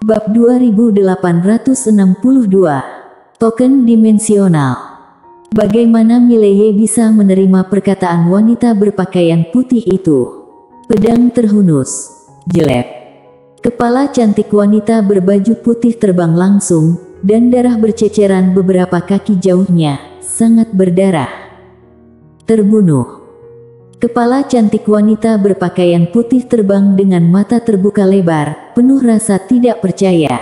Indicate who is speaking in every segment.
Speaker 1: Bab 2862. Token dimensional. Bagaimana Mileye bisa menerima perkataan wanita berpakaian putih itu? Pedang terhunus. Jelek. Kepala cantik wanita berbaju putih terbang langsung, dan darah berceceran beberapa kaki jauhnya, sangat berdarah. Terbunuh. Kepala cantik wanita berpakaian putih terbang dengan mata terbuka lebar, penuh rasa tidak percaya.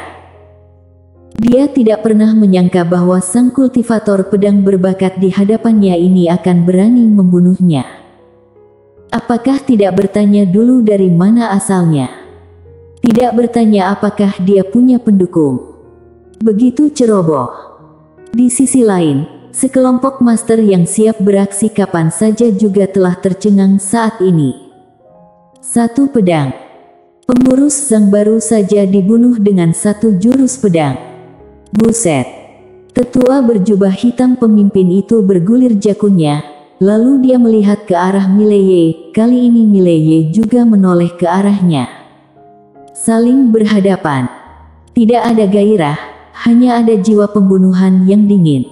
Speaker 1: Dia tidak pernah menyangka bahwa sang kultivator pedang berbakat di hadapannya ini akan berani membunuhnya. Apakah tidak bertanya dulu dari mana asalnya? Tidak bertanya apakah dia punya pendukung? Begitu ceroboh. Di sisi lain, sekelompok master yang siap beraksi kapan saja juga telah tercengang saat ini. Satu pedang. Pengurus Zhang baru saja dibunuh dengan satu jurus pedang. Buset. Tetua berjubah hitam pemimpin itu bergulir jakunya, lalu dia melihat ke arah Mileye. Kali ini Mileye juga menoleh ke arahnya. Saling berhadapan. Tidak ada gairah, hanya ada jiwa pembunuhan yang dingin.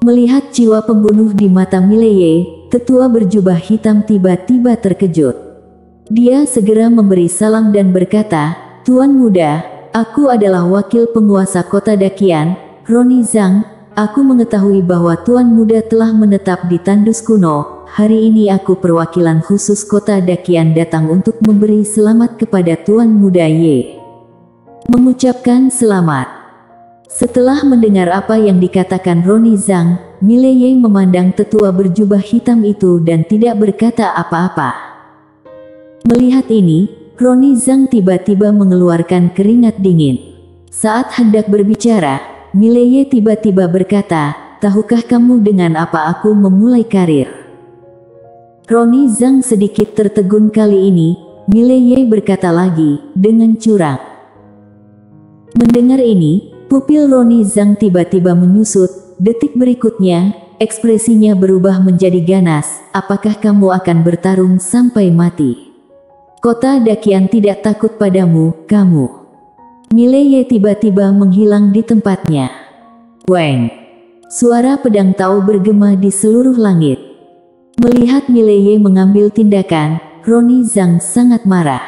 Speaker 1: Melihat jiwa pembunuh di mata Mileye, tetua berjubah hitam tiba-tiba terkejut. Dia segera memberi salam dan berkata, "Tuan muda, aku adalah wakil penguasa kota Dakian, Roni Zhang. Aku mengetahui bahwa Tuan muda telah menetap di Tandus kuno. Hari ini aku perwakilan khusus kota Dakian datang untuk memberi selamat kepada Tuan muda Ye." Mengucapkan selamat. Setelah mendengar apa yang dikatakan Roni Zhang, Mileye memandang tetua berjubah hitam itu dan tidak berkata apa-apa. Melihat ini, Roni Zhang tiba-tiba mengeluarkan keringat dingin. Saat hendak berbicara, Mileye tiba-tiba berkata, "Tahukah kamu dengan apa aku memulai karir?" Roni Zhang sedikit tertegun kali ini. Mileye berkata lagi, dengan curang. Mendengar ini, pupil Roni Zhang tiba-tiba menyusut. Detik berikutnya, ekspresinya berubah menjadi ganas. "Apakah kamu akan bertarung sampai mati? Kota Dakian tidak takut padamu, kamu." Mileye tiba-tiba menghilang di tempatnya. Weng! Suara pedang Tao bergema di seluruh langit. Melihat Mileye mengambil tindakan, Roni Zhang sangat marah.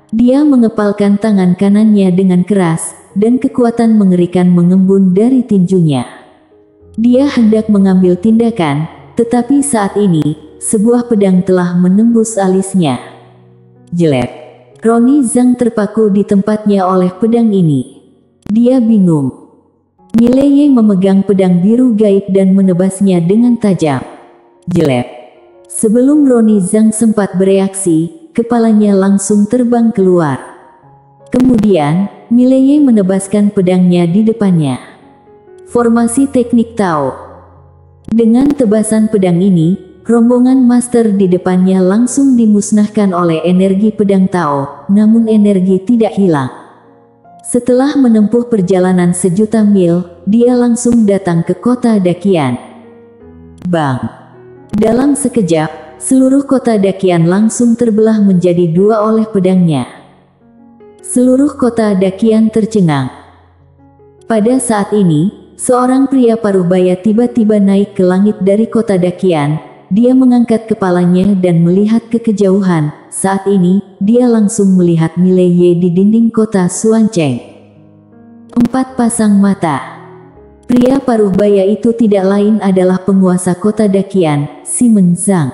Speaker 1: Dia mengepalkan tangan kanannya dengan keras, dan kekuatan mengerikan mengembun dari tinjunya. Dia hendak mengambil tindakan, tetapi saat ini, sebuah pedang telah menembus alisnya. Jelek. Roni Zhang terpaku di tempatnya oleh pedang ini. Dia bingung. Mileye memegang pedang biru gaib dan menebasnya dengan tajam. Jelek. Sebelum Roni Zhang sempat bereaksi, kepalanya langsung terbang keluar. Kemudian, Mileye menebaskan pedangnya di depannya. Formasi teknik Tao. Dengan tebasan pedang ini, rombongan master di depannya langsung dimusnahkan oleh energi pedang Tao, namun energi tidak hilang. Setelah menempuh perjalanan sejuta mil, dia langsung datang ke kota Dakian. Bang! Dalam sekejap, seluruh kota Dakian langsung terbelah menjadi dua oleh pedangnya. Seluruh kota Dakian tercengang. Pada saat ini, seorang pria parubaya tiba-tiba naik ke langit dari kota Dakian. Dia mengangkat kepalanya dan melihat ke kejauhan. Saat ini, dia langsung melihat Mileye di dinding kota Xuancheng. 4 pasang mata. Pria parubaya itu tidak lain adalah penguasa kota Dakian, Simon Zhang.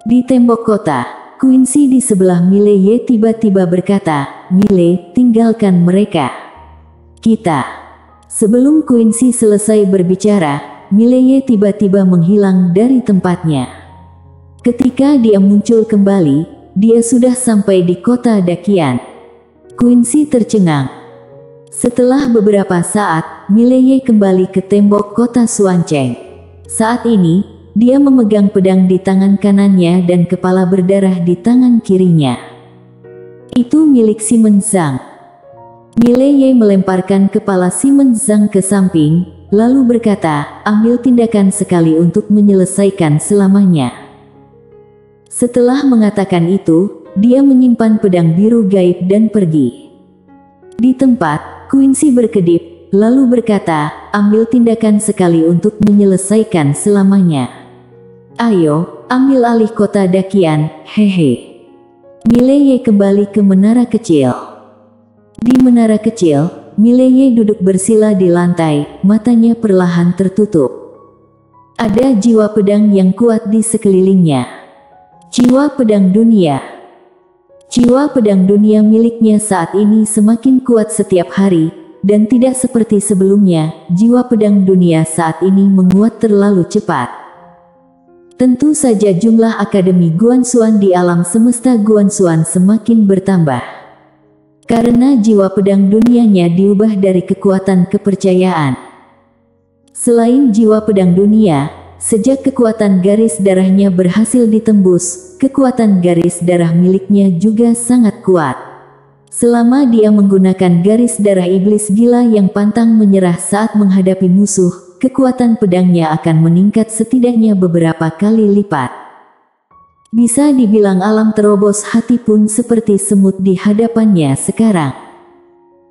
Speaker 1: Di tembok kota, Quincy di sebelah Mileye tiba-tiba berkata, "Mile, tinggalkan mereka. Kita." Sebelum Quincy selesai berbicara, Mileye tiba-tiba menghilang dari tempatnya. Ketika dia muncul kembali, dia sudah sampai di kota Dakian. Quincy tercengang. Setelah beberapa saat, Mileye kembali ke tembok kota Xuancheng. Saat ini, dia memegang pedang di tangan kanannya dan kepala berdarah di tangan kirinya. Itu milik Simon Zhang. Mileye melemparkan kepala Simon Zhang ke samping, lalu berkata, "Ambil tindakan sekali untuk menyelesaikan selamanya." Setelah mengatakan itu, dia menyimpan pedang biru gaib dan pergi. Di tempat, Quincy berkedip, lalu berkata, ambil tindakan sekali untuk menyelesaikan selamanya. Ayo, ambil alih kota Dakian, hehe. Mileye kembali ke menara kecil. Di menara kecil, Mileye duduk bersila di lantai, matanya perlahan tertutup. Ada jiwa pedang yang kuat di sekelilingnya. Jiwa pedang dunia. Jiwa pedang dunia miliknya saat ini semakin kuat setiap hari, dan tidak seperti sebelumnya, jiwa pedang dunia saat ini menguat terlalu cepat. Tentu saja jumlah Akademi Guanxuan di alam semesta Guanxuan semakin bertambah. Karena jiwa pedang dunianya diubah dari kekuatan kepercayaan. Selain jiwa pedang dunia, sejak kekuatan garis darahnya berhasil ditembus, kekuatan garis darah miliknya juga sangat kuat. Selama dia menggunakan garis darah iblis gila yang pantang menyerah saat menghadapi musuh, kekuatan pedangnya akan meningkat setidaknya beberapa kali lipat. Bisa dibilang alam terobos hati pun seperti semut di hadapannya sekarang.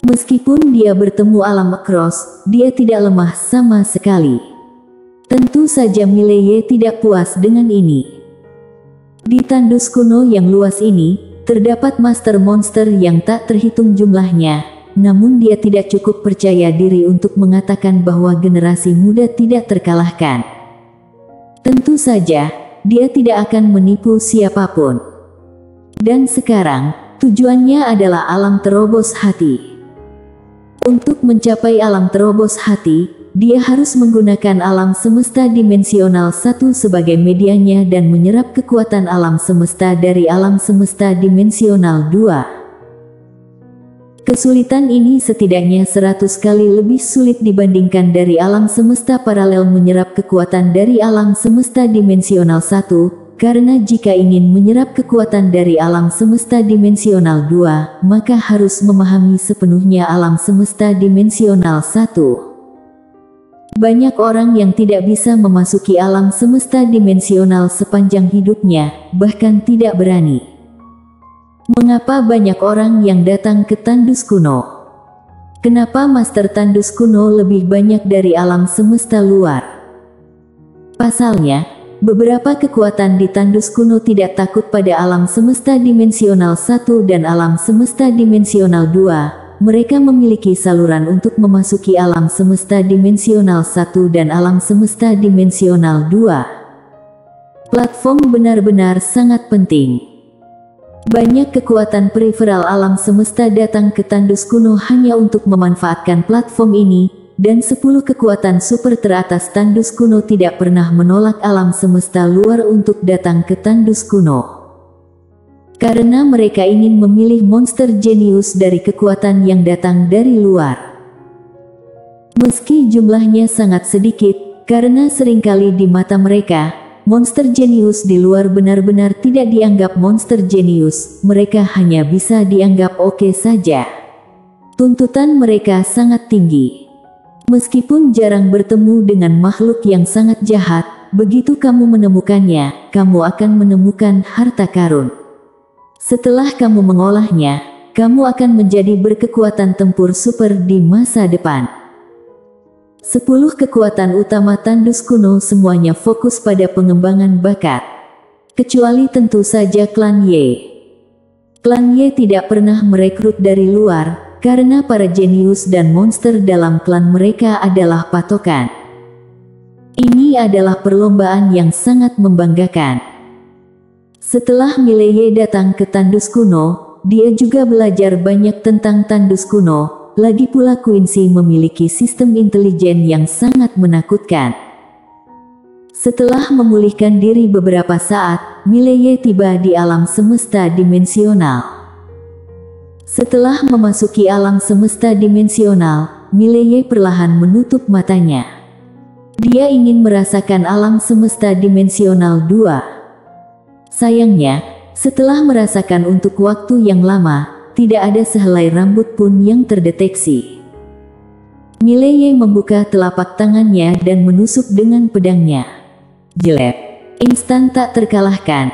Speaker 1: Meskipun dia bertemu alam Macross, dia tidak lemah sama sekali. Tentu saja Mileye tidak puas dengan ini. Di tandus kuno yang luas ini, terdapat master monster yang tak terhitung jumlahnya, namun dia tidak cukup percaya diri untuk mengatakan bahwa generasi muda tidak terkalahkan. Tentu saja, dia tidak akan menipu siapapun. Dan sekarang, tujuannya adalah alam terobos hati. Untuk mencapai alam terobos hati, dia harus menggunakan alam semesta dimensional 1 sebagai medianya dan menyerap kekuatan alam semesta dari alam semesta dimensional 2. Kesulitan ini setidaknya 100 kali lebih sulit dibandingkan dari alam semesta paralel menyerap kekuatan dari alam semesta dimensional 1, karena jika ingin menyerap kekuatan dari alam semesta dimensional 2, maka harus memahami sepenuhnya alam semesta dimensional 1. Banyak orang yang tidak bisa memasuki alam semesta dimensional sepanjang hidupnya, bahkan tidak berani. Mengapa banyak orang yang datang ke tandus kuno? Kenapa master tandus kuno lebih banyak dari alam semesta luar? Pasalnya, beberapa kekuatan di tandus kuno tidak takut pada alam semesta dimensional 1 dan alam semesta dimensional 2. Mereka memiliki saluran untuk memasuki alam semesta dimensional 1 dan alam semesta dimensional 2. Platform benar-benar sangat penting. Banyak kekuatan periferal alam semesta datang ke tandus kuno hanya untuk memanfaatkan platform ini, dan 10 kekuatan super teratas tandus kuno tidak pernah menolak alam semesta luar untuk datang ke tandus kuno. Karena mereka ingin memilih monster jenius dari kekuatan yang datang dari luar. Meski jumlahnya sangat sedikit, karena seringkali di mata mereka, monster jenius di luar benar-benar tidak dianggap monster jenius, mereka hanya bisa dianggap oke saja. Tuntutan mereka sangat tinggi. Meskipun jarang bertemu dengan makhluk yang sangat jahat, begitu kamu menemukannya, kamu akan menemukan harta karun. Setelah kamu mengolahnya, kamu akan menjadi berkekuatan tempur super di masa depan. 10 kekuatan utama tandus kuno semuanya fokus pada pengembangan bakat. Kecuali tentu saja klan Ye. Klan Ye tidak pernah merekrut dari luar, karena para jenius dan monster dalam klan mereka adalah patokan. Ini adalah perlombaan yang sangat membanggakan. Setelah Mileye datang ke tandus kuno, dia juga belajar banyak tentang tandus kuno. Lagi pula Quincy memiliki sistem intelijen yang sangat menakutkan. Setelah memulihkan diri beberapa saat, Mileye tiba di alam semesta dimensional. Setelah memasuki alam semesta dimensional, Mileye perlahan menutup matanya. Dia ingin merasakan alam semesta dimensional 2. Sayangnya, setelah merasakan untuk waktu yang lama, tidak ada sehelai rambut pun yang terdeteksi. Mileye membuka telapak tangannya dan menusuk dengan pedangnya. Jelek. Instan tak terkalahkan.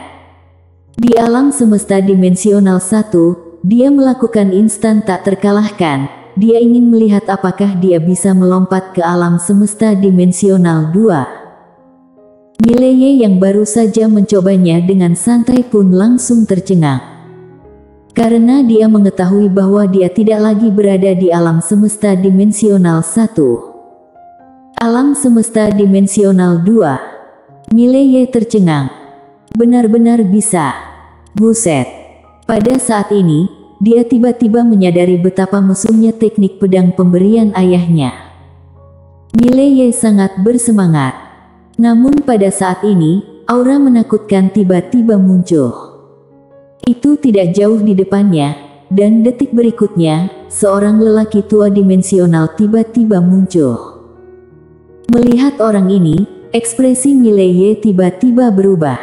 Speaker 1: Di alam semesta dimensional 1, dia melakukan instan tak terkalahkan. Dia ingin melihat apakah dia bisa melompat ke alam semesta dimensional 2. Mileye yang baru saja mencobanya dengan santai pun langsung tercengang. Karena dia mengetahui bahwa dia tidak lagi berada di alam semesta dimensional 1. Alam semesta dimensional 2. Mileye tercengang. Benar-benar bisa. Buset. Pada saat ini, dia tiba-tiba menyadari betapa mesumnya teknik pedang pemberian ayahnya. Mileye sangat bersemangat. Namun pada saat ini, aura menakutkan tiba-tiba muncul. Itu tidak jauh di depannya, dan detik berikutnya, seorang lelaki tua dimensional tiba-tiba muncul. Melihat orang ini, ekspresi Mileye tiba-tiba berubah.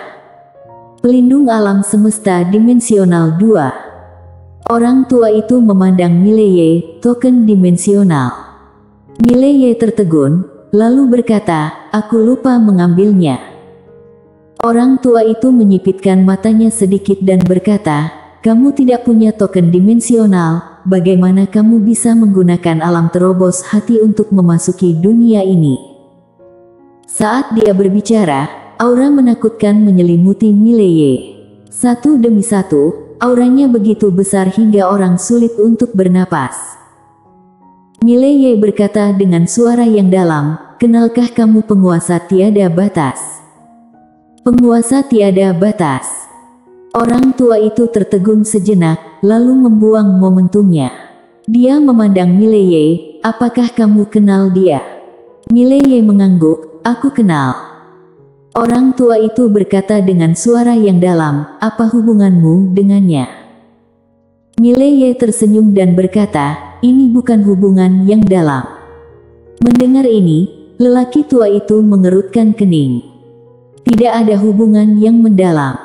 Speaker 1: Pelindung alam semesta dimensional 2. Orang tua itu memandang Mileye, token dimensional. Mileye tertegun, lalu berkata, "Aku lupa mengambilnya." Orang tua itu menyipitkan matanya sedikit dan berkata, "Kamu tidak punya token dimensional, bagaimana kamu bisa menggunakan alam terobos hati untuk memasuki dunia ini?" Saat dia berbicara, aura menakutkan menyelimuti Mileye. Satu demi satu, auranya begitu besar hingga orang sulit untuk bernapas. Mileye berkata dengan suara yang dalam, "Kenalkah kamu penguasa tiada batas?" Penguasa tiada batas. Orang tua itu tertegun sejenak, lalu membuang momentumnya. Dia memandang Mileye, "Apakah kamu kenal dia?" Mileye mengangguk, "Aku kenal." Orang tua itu berkata dengan suara yang dalam, "Apa hubunganmu dengannya?" Mileye tersenyum dan berkata, "Ini bukan hubungan yang dalam." Mendengar ini, lelaki tua itu mengerutkan kening. Tidak ada hubungan yang mendalam.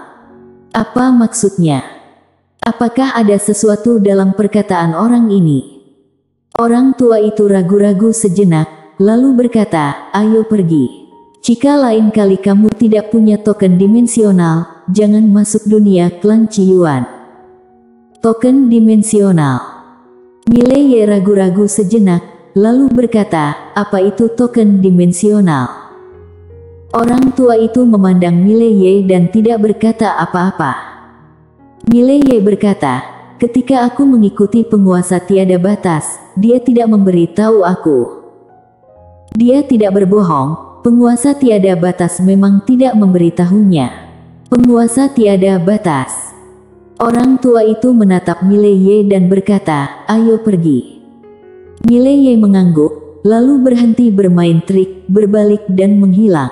Speaker 1: Apa maksudnya? Apakah ada sesuatu dalam perkataan orang ini? Orang tua itu ragu-ragu sejenak, lalu berkata, "Ayo pergi. Jika lain kali kamu tidak punya token dimensional, jangan masuk dunia klan Ciyuan." Token dimensional. Mileye ragu-ragu sejenak, lalu berkata, "Apa itu token dimensional?" Orang tua itu memandang Mileye dan tidak berkata apa-apa. Mileye berkata, "Ketika aku mengikuti penguasa tiada batas, dia tidak memberi tahu aku." Dia tidak berbohong. Penguasa tiada batas memang tidak memberitahunya. Penguasa tiada batas. Orang tua itu menatap Mileye dan berkata, "Ayo pergi." Mileye mengangguk, lalu berhenti bermain trik, berbalik dan menghilang.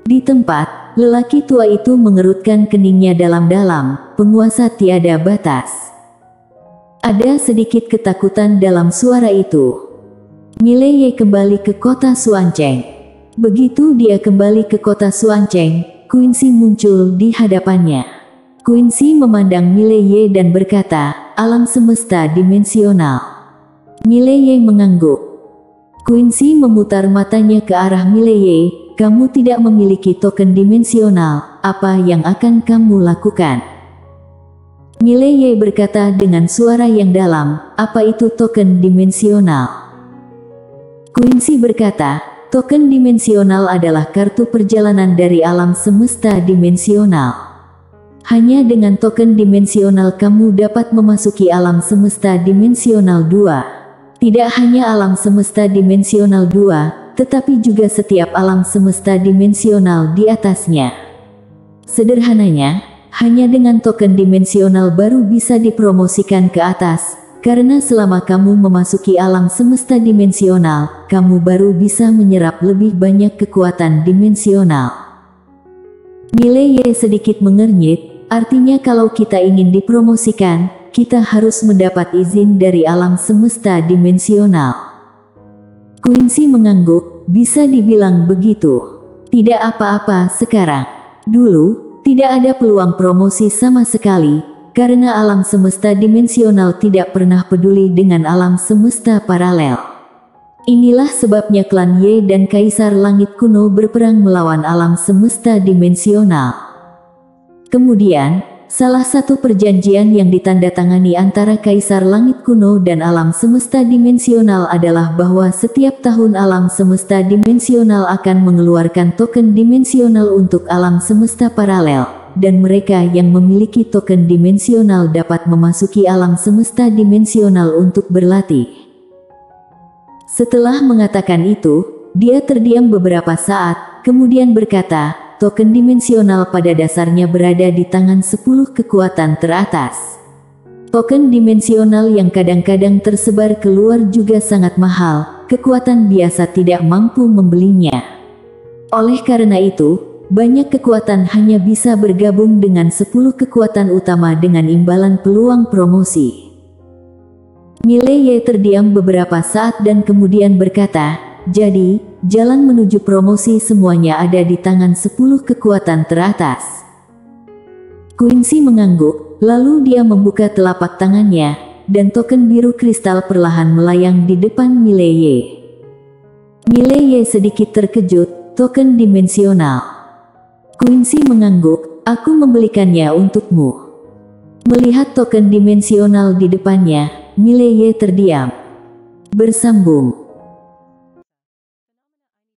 Speaker 1: Di tempat, lelaki tua itu mengerutkan keningnya dalam-dalam. Penguasa tiada batas. Ada sedikit ketakutan dalam suara itu. Mileye kembali ke kota Suanceng. Begitu dia kembali ke kota Suanceng, Quincy muncul di hadapannya. Quincy memandang Mileye dan berkata, "Alam semesta dimensional." Mileye mengangguk. Quincy memutar matanya ke arah Mileye, "Kamu tidak memiliki token dimensional, apa yang akan kamu lakukan?" Mileye berkata dengan suara yang dalam, "Apa itu token dimensional?" Quincy berkata, "Token dimensional adalah kartu perjalanan dari alam semesta dimensional. Hanya dengan token dimensional kamu dapat memasuki alam semesta dimensional 2. Tidak hanya alam semesta dimensional 2, tetapi juga setiap alam semesta dimensional di atasnya. Sederhananya, hanya dengan token dimensional baru bisa dipromosikan ke atas. Karena selama kamu memasuki alam semesta dimensional, kamu baru bisa menyerap lebih banyak kekuatan dimensional." Mileye sedikit mengernyit, artinya kalau kita ingin dipromosikan, kita harus mendapat izin dari alam semesta dimensional. Quincy mengangguk, "Bisa dibilang begitu. Tidak apa-apa sekarang. Dulu, tidak ada peluang promosi sama sekali. Karena alam semesta dimensional tidak pernah peduli dengan alam semesta paralel. Inilah sebabnya klan Ye dan Kaisar Langit Kuno berperang melawan alam semesta dimensional. Kemudian, salah satu perjanjian yang ditandatangani antara Kaisar Langit Kuno dan alam semesta dimensional adalah bahwa setiap tahun alam semesta dimensional akan mengeluarkan token dimensional untuk alam semesta paralel, dan mereka yang memiliki token dimensional dapat memasuki alam semesta dimensional untuk berlatih. Setelah mengatakan itu, dia terdiam beberapa saat, kemudian berkata, token dimensional pada dasarnya berada di tangan 10 kekuatan teratas. Token dimensional yang kadang-kadang tersebar keluar juga sangat mahal, kekuatan biasa tidak mampu membelinya. Oleh karena itu, banyak kekuatan hanya bisa bergabung dengan 10 kekuatan utama dengan imbalan peluang promosi. Mileye terdiam beberapa saat dan kemudian berkata, jadi, jalan menuju promosi semuanya ada di tangan 10 kekuatan teratas. Quincy mengangguk, lalu dia membuka telapak tangannya, dan token biru kristal perlahan melayang di depan Mileye. Mileye sedikit terkejut, token dimensional. Quincy mengangguk, aku membelikannya untukmu. Melihat token dimensional di depannya, Mileye terdiam. Bersambung.